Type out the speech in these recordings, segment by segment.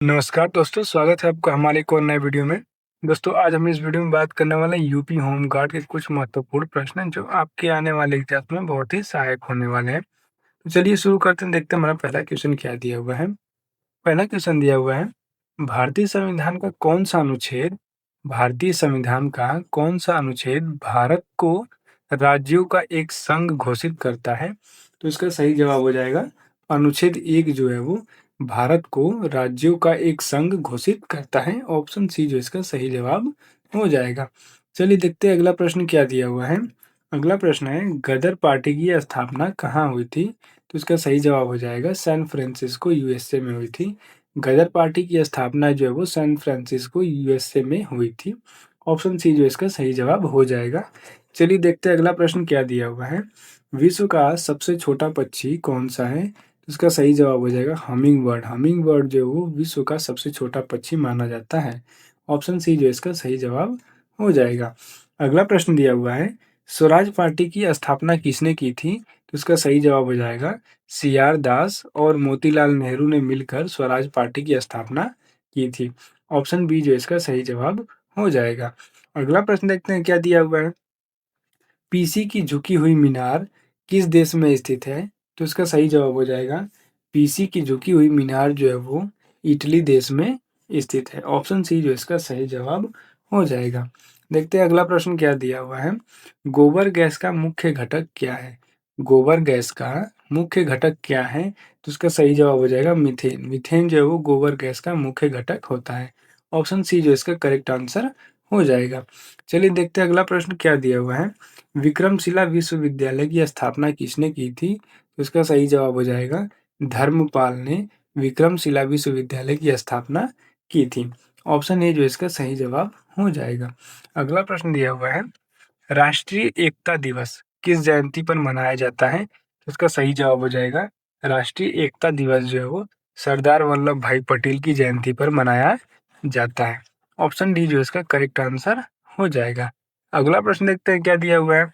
नमस्कार दोस्तों, स्वागत है आपका हमारे एक और नए वीडियो में। दोस्तों, आज हम इस वीडियो में बात करने वाले हैं यूपी होम गार्ड के कुछ महत्वपूर्ण प्रश्न हैं जो आपके आने वाले एग्जाम में बहुत ही सहायक होने वाले हैं। तो चलिए शुरू करते हैं, देखते हैं हमारा पहला क्वेश्चन क्या दिया हुआ है। पहला क्वेश्चन दिया हुआ है, भारतीय संविधान का कौन सा अनुच्छेद भारतीय संविधान का कौन सा अनुच्छेद भारत को राज्यों का एक संघ घोषित करता है? तो इसका सही जवाब हो जाएगा अनुच्छेद 1 जो है वो भारत को राज्यों का एक संघ घोषित करता है। ऑप्शन सी जो इसका सही जवाब हो जाएगा। चलिए देखते हैं अगला प्रश्न क्या दिया हुआ है। अगला प्रश्न है, गदर पार्टी की स्थापना कहाँ हुई थी? तो इसका सही जवाब हो जाएगा सैन फ्रांसिस्को यूएसए में हुई थी। गदर पार्टी की स्थापना जो है वो सैन फ्रांसिस्को यूएसए में हुई थी। ऑप्शन सी जो इसका सही जवाब हो जाएगा। चलिए देखते हैं अगला प्रश्न क्या दिया हुआ है। विश्व का सबसे छोटा पक्षी कौन सा है? तो इसका सही जवाब हो जाएगा हमिंग बर्ड। हमिंग बर्ड जो है वो विश्व का सबसे छोटा पक्षी माना जाता है। ऑप्शन सी जो इसका सही जवाब हो जाएगा। अगला प्रश्न दिया हुआ है, स्वराज पार्टी की स्थापना किसने की थी? तो इसका सही जवाब हो जाएगा सी आर दास और मोतीलाल नेहरू ने मिलकर स्वराज पार्टी की स्थापना की थी। ऑप्शन बी जो इसका सही जवाब हो जाएगा। अगला प्रश्न देखते हैं क्या दिया हुआ है। पीसी की झुकी हुई मीनार किस देश में स्थित है? तो इसका सही जवाब हो जाएगा पीसी की झुकी हुई मीनार जो है वो इटली देश में स्थित है। ऑप्शन सी जो इसका सही जवाब हो जाएगा। देखते हैं अगला प्रश्न क्या दिया हुआ है। गोबर गैस का मुख्य घटक क्या है? गोबर गैस का मुख्य घटक क्या है? तो इसका सही जवाब हो जाएगा मीथेन। मीथेन जो है वो गोबर गैस का मुख्य घटक होता है। ऑप्शन सी जो इसका करेक्ट आंसर हो जाएगा। चलिए देखते हैं अगला प्रश्न क्या दिया हुआ है। विक्रमशिला विश्वविद्यालय की स्थापना किसने की थी? तो इसका सही जवाब हो जाएगा धर्मपाल ने विक्रमशिला विश्वविद्यालय की स्थापना की थी। ऑप्शन ए जो इसका सही जवाब हो जाएगा। अगला प्रश्न दिया हुआ है, राष्ट्रीय एकता दिवस किस जयंती पर मनाया जाता है? तो इसका सही जवाब हो जाएगा राष्ट्रीय एकता दिवस जो है वो सरदार वल्लभ भाई पटेल की जयंती पर मनाया जाता है। ऑप्शन डी जो इसका करेक्ट आंसर हो जाएगा। अगला प्रश्न देखते हैं क्या दिया हुआ है।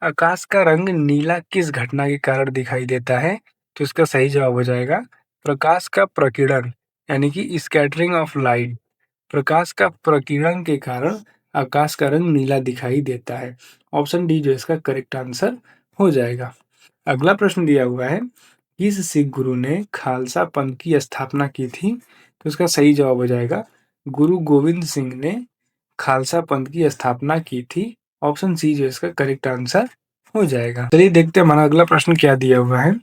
आकाश का रंग नीला किस घटना के कारण दिखाई देता है? तो इसका सही जवाब हो जाएगा प्रकाश का प्रकीर्णन, यानी कि स्कैटरिंग ऑफ लाइट। प्रकाश का प्रकीर्णन के कारण आकाश का रंग नीला दिखाई देता है। ऑप्शन डी जो इसका करेक्ट आंसर हो जाएगा। अगला प्रश्न दिया हुआ है, किस सिख गुरु ने खालसा पंथ की स्थापना की थी? तो इसका सही जवाब हो जाएगा गुरु गोविंद सिंह ने खालसा पंथ की स्थापना की थी। ऑप्शन सी जो इसका करेक्ट आंसर हो जाएगा। चलिए देखते हैं हमारा अगला प्रश्न क्या दिया हुआ है।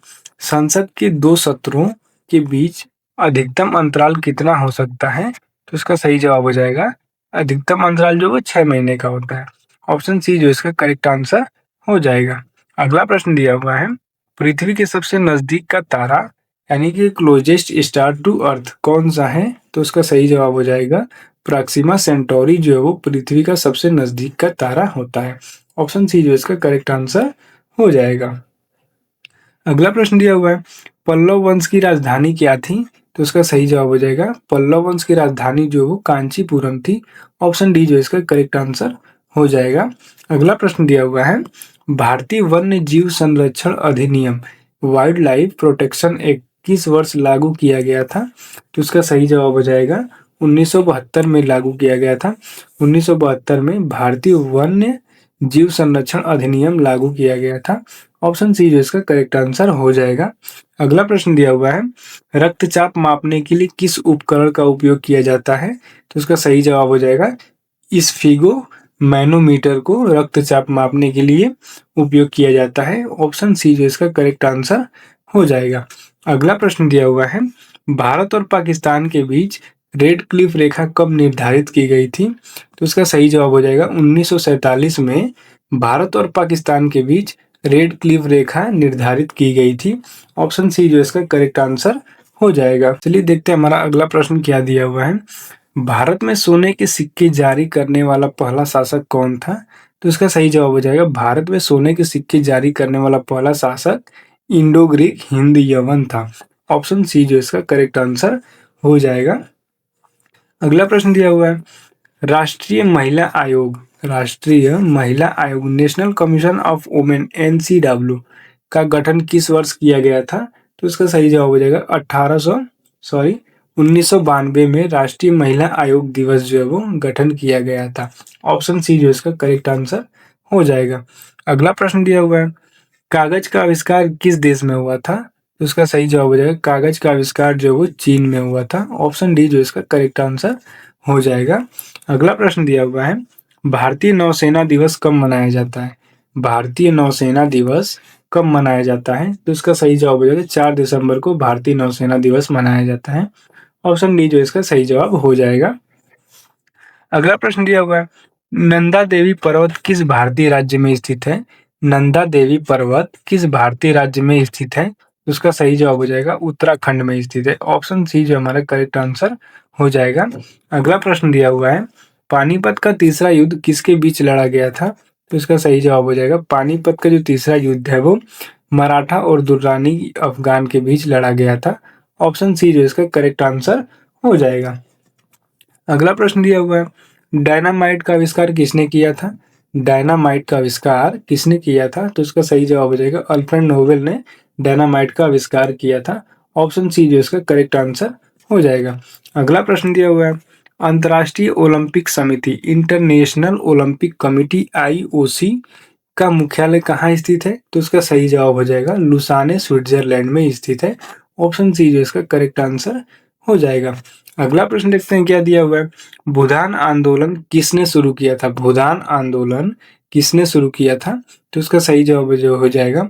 संसद के दो सत्रों के बीच अधिकतम अंतराल कितना हो सकता है? तो इसका सही जवाब हो जाएगा अधिकतम अंतराल जो वो 6 महीने का होता है। ऑप्शन सी जो इसका करेक्ट आंसर हो जाएगा। अगला प्रश्न दिया हुआ है, पृथ्वी के सबसे नजदीक का तारा यानी कि क्लोजेस्ट स्टार टू अर्थ कौन सा है? तो उसका सही जवाब हो जाएगा प्रॉक्सिमा सेंटोरी जो है वो पृथ्वी का सबसे नजदीक का तारा होता है। ऑप्शन सी जो इसका करेक्ट आंसर हो जाएगा। अगला प्रश्न दिया हुआ है, पल्लव वंश की राजधानी क्या थी? तो इसका सही जवाब हो जाएगा पल्लव वंश की राजधानी जो वो कांचीपुरम थी। ऑप्शन डी जो इसका करेक्ट आंसर हो जाएगा। अगला प्रश्न दिया हुआ है, भारतीय वन्य जीव संरक्षण अधिनियम वाइल्ड लाइफ प्रोटेक्शन एक्ट किस वर्ष लागू किया गया था? तो इसका सही जवाब हो जाएगा 1972 में लागू किया गया था। 1972 में भारतीय वन्य जीव संरक्षण अधिनियम लागू किया गया था। ऑप्शन सी जो इसका करेक्ट आंसर हो जाएगा। अगला प्रश्न दिया हुआ है, रक्तचाप मापने के लिए किस उपकरण का उपयोग किया जाता है? तो इसका सही जवाब हो जाएगा स्फिगो मैनोमीटर को रक्तचाप मापने के लिए उपयोग किया जाता है। ऑप्शन सी जो इसका करेक्ट आंसर हो जाएगा। अगला प्रश्न दिया हुआ है, भारत और पाकिस्तान के बीच रेड क्लिफ रेखा कब निर्धारित की गई थी? तो इसका सही जवाब हो जाएगा 1947 में भारत और पाकिस्तान के बीच रेड क्लिफ रेखा निर्धारित की गई थी। ऑप्शन सी जो इसका करेक्ट आंसर हो जाएगा। चलिए देखते हैं हमारा अगला प्रश्न क्या दिया हुआ है। भारत में सोने के सिक्के जारी करने वाला पहला शासक कौन था? तो इसका सही जवाब हो जाएगा भारत में सोने के सिक्के जारी करने वाला पहला शासक इंडो ग्रीक हिंद यवन था। ऑप्शन सी जो इसका करेक्ट आंसर हो जाएगा। अगला प्रश्न दिया हुआ है, राष्ट्रीय महिला आयोग national commission of women NCW का गठन किस वर्ष किया गया था? तो इसका सही जवाब हो जाएगा 1800 सॉरी 1992 में राष्ट्रीय महिला आयोग दिवस जो है वो गठन किया गया था। ऑप्शन सी जो इसका करेक्ट आंसर हो जाएगा। अगला प्रश्न दिया हुआ है, कागज का आविष्कार किस देश में हुआ था? तो इसका सही जवाब हो जाएगा कागज का आविष्कार जो है वो चीन में हुआ था। ऑप्शन डी जो इसका करेक्ट आंसर हो जाएगा। अगला प्रश्न दिया हुआ है, भारतीय नौसेना दिवस कब मनाया जाता है? भारतीय नौसेना दिवस कब मनाया जाता है? तो इसका सही जवाब हो जाएगा 4 दिसंबर को भारतीय नौसेना दिवस मनाया जाता है। ऑप्शन डी जो इसका सही जवाब हो जाएगा। अगला प्रश्न दिया हुआ है, नंदा देवी पर्वत किस भारतीय राज्य में स्थित है? नंदा देवी पर्वत किस भारतीय राज्य में स्थित है? उसका सही जवाब हो जाएगा उत्तराखंड में स्थित है। ऑप्शन सी जो हमारा करेक्ट आंसर हो जाएगा। अगला प्रश्न दिया हुआ है, पानीपत का तीसरा युद्ध किसके बीच लड़ा गया था? तो इसका सही जवाब हो जाएगा पानीपत का जो तीसरा युद्ध है वो मराठा और दुर्रानी अफगान के बीच लड़ा गया था। ऑप्शन सी जो इसका करेक्ट आंसर हो जाएगा। अगला प्रश्न दिया हुआ है, डायनामाइट का आविष्कार किसने किया था? डायनामाइट का आविष्कार किसने किया था? तो इसका सही जवाब हो जाएगा अल्फ्रेड नोबेल ने डायनामाइट का आविष्कार किया था। ऑप्शन सी जो इसका करेक्ट आंसर हो जाएगा। अगला प्रश्न दिया हुआ है, अंतर्राष्ट्रीय ओलंपिक समिति इंटरनेशनल ओलंपिक कमिटी IOC का मुख्यालय कहाँ स्थित है? तो इसका सही जवाब हो जाएगा लुसाने स्विट्जरलैंड में स्थित है। ऑप्शन सी जो इसका करेक्ट आंसर हो जाएगा। अगला प्रश्न देखते हैं क्या दिया हुआ है, भूदान आंदोलन किसने शुरू किया था? भूदान आंदोलन किसने शुरू किया था? तो इसका सही जवाब जो हो जाएगा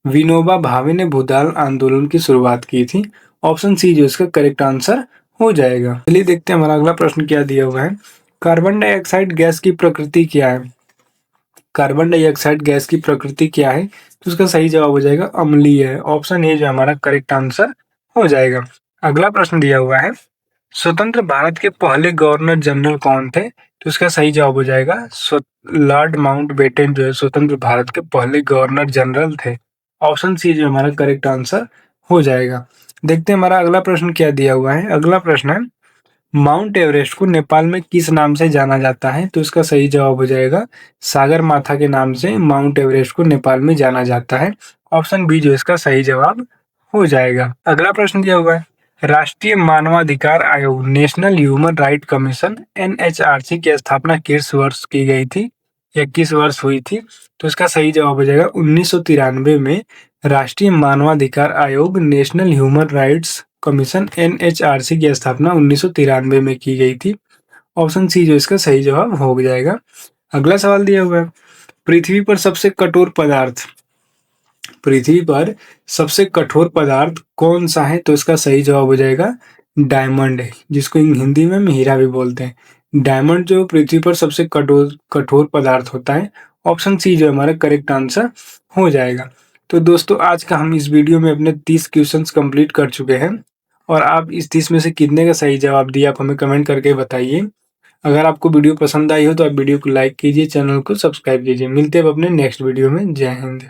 विनोबा भावे ने भूदान आंदोलन की शुरुआत की थी। ऑप्शन सी जो इसका करेक्ट आंसर हो जाएगा। चलिए देखते हैं हमारा अगला प्रश्न क्या दिया हुआ है, कार्बन डाइऑक्साइड गैस की प्रकृति क्या है? कार्बन डाइऑक्साइड गैस की प्रकृति क्या है? तो उसका सही जवाब हो जाएगा अम्लीय है। ऑप्शन ए जो हमारा करेक्ट आंसर हो जाएगा। अगला प्रश्न दिया हुआ है, स्वतंत्र भारत के पहले गवर्नर जनरल कौन थे? तो इसका सही जवाब हो जाएगा लॉर्ड माउंटबेटन जो है स्वतंत्र भारत के पहले गवर्नर जनरल थे। ऑप्शन सी जो हमारा करेक्ट आंसर हो जाएगा। देखते हैं हमारा अगला प्रश्न क्या दिया हुआ है। अगला प्रश्न है, माउंट एवरेस्ट को नेपाल में किस नाम से जाना जाता है? तो इसका सही जवाब हो जाएगा सागर माथा के नाम से माउंट एवरेस्ट को नेपाल में जाना जाता है। ऑप्शन बी जो इसका सही जवाब हो जाएगा। अगला प्रश्न दिया हुआ है, राष्ट्रीय मानवाधिकार आयोग national human right commission NHRC की स्थापना किस वर्ष की गई थी या किस वर्ष हुई थी? तो इसका सही जवाब हो जाएगा 1993 में राष्ट्रीय मानवाधिकार आयोग national human rights commission NHRC की स्थापना 1993 में की गई थी। ऑप्शन सी जो इसका सही जवाब हो जाएगा। अगला सवाल दिया हुआ है, पृथ्वी पर सबसे कठोर पदार्थ पृथ्वी पर सबसे कठोर पदार्थ कौन सा है? तो इसका सही जवाब हो जाएगा डायमंड है, जिसको हिंदी में हम हीरा भी बोलते हैं। डायमंड जो पृथ्वी पर सबसे कठोर कठोर पदार्थ होता है। ऑप्शन सी जो हमारा करेक्ट आंसर हो जाएगा। तो दोस्तों आज का हम इस वीडियो में अपने 30 क्वेश्चंस कंप्लीट कर चुके हैं और आप इस 30 में से कितने का सही जवाब दिया आप हमें कमेंट करके बताइए। अगर आपको वीडियो पसंद आई हो तो आप वीडियो को लाइक कीजिए, चैनल को सब्सक्राइब कीजिए। मिलते हैं अब अपने नेक्स्ट वीडियो में। जय हिंद।